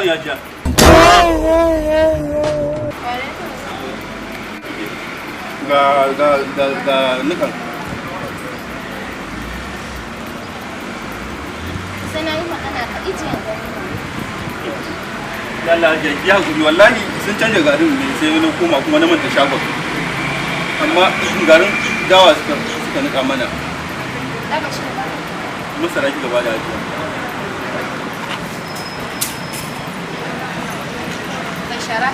ya jiya. Ga nukan. Sai na yi magana ka ije Allah ya guri wallahi sun canja garin ne sai na koma kuma na manta shagon. Amma garin dawa suka nika mana. daga shi ba. Masara ki gaba da ajiya. Kai shara.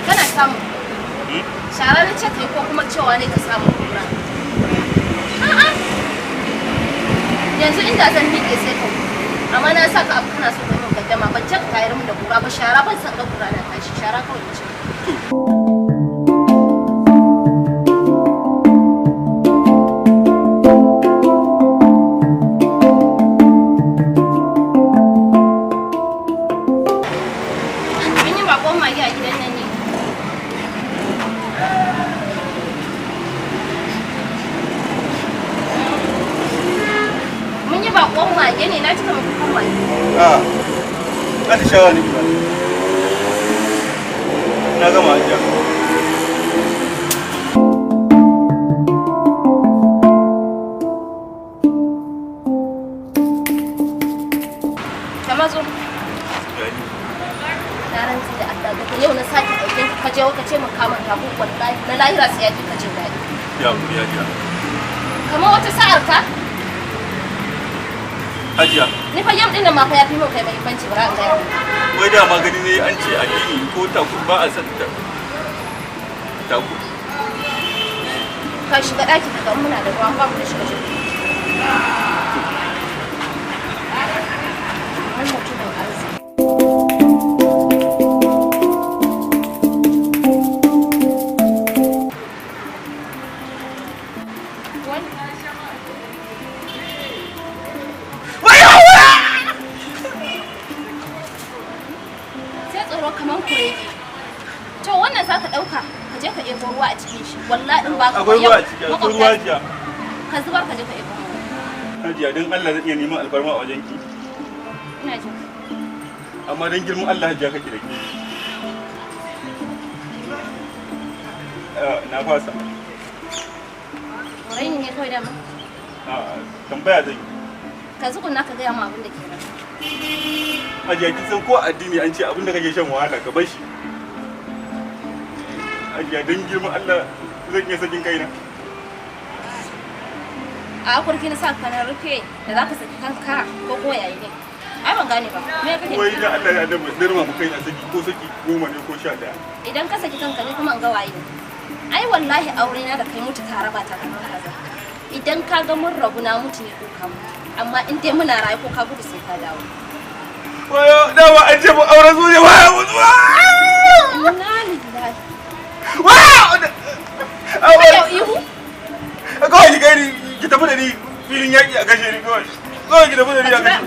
Kana samu. Shara na ce kai ko kuma cewa ne ka samu kura. A'a. Yanzu inda zan miƙe sai ka amma na saka abu kana so ka yi gaddama ban ce ka tayar min da kura ba shara ban san ga kura na tashi shara kawai ce. Mun yi bakon mage a gidan nan ne. Mun yi bakon mage ne na cika bakon mage. Ka shawa ne ba. Na gama ajiya. Ka mazo. Na rantsi da Allah daga yau na sake aikin ka je ka ce mun kama ta ko wallahi na lahira sai ya ji ka jin daɗi. Ya guri ajiya. Kamar wata sa'ar ka Ajiya. ni fa yam din nan ma fa ya fi mun kai muhimmanci bara in ga. Wai da magani ne an ce addini ko taku ba a san taku. Ka shiga ɗaki ka ga muna da ruwan ba mu da shiga shiga. Wannan mutumin arziki. Sai tsoro kaman kurege. To wannan za ka ɗauka ka je ka ɗebo ruwa a cikin shi. Wallahi in ba ka Akwai ruwa a ciki, akwai ruwa ajiya. Ka zubar ka je ka ɗebo. Hajiya don Allah zai iya neman alfarma a wajen ki. Ina jin. Amma don girman Allah hajiya kake da ki. Na fasa. Raini ne kawai dama. Tambaya zan yi. Ka zukunna ka gaya ma abin da ke nan. Hajiya kin san ko addini an ce abin da kake shan wahala ka bar shi. Hajiya don girman Allah zan iya sakin kaina. A akurki na sa ka na rufe da za ka saki kanka ko kuma yayi ne. Ai ban gane ba. Me kake? Wai da Allah ya dama dirma mu kaina saki ko saki 10 ne ko 11. Idan ka saki kanka ne kuma in ga waye ne. Ai wallahi aure na da kai mutu ka raba ta kamar kaza. Idan ka ga mun rabu na mutu ne ko ka mutu. Amma in dai muna rayu ko ka gudu sai ka dawo. Wayo dama an ce mu auren su ne waya mutu. Inna lillahi. Awa! Yau ihu? Kawai ki tafi da ni filin yaƙi a kashe ni kawai. Kawai ki tafi da ni a kashe.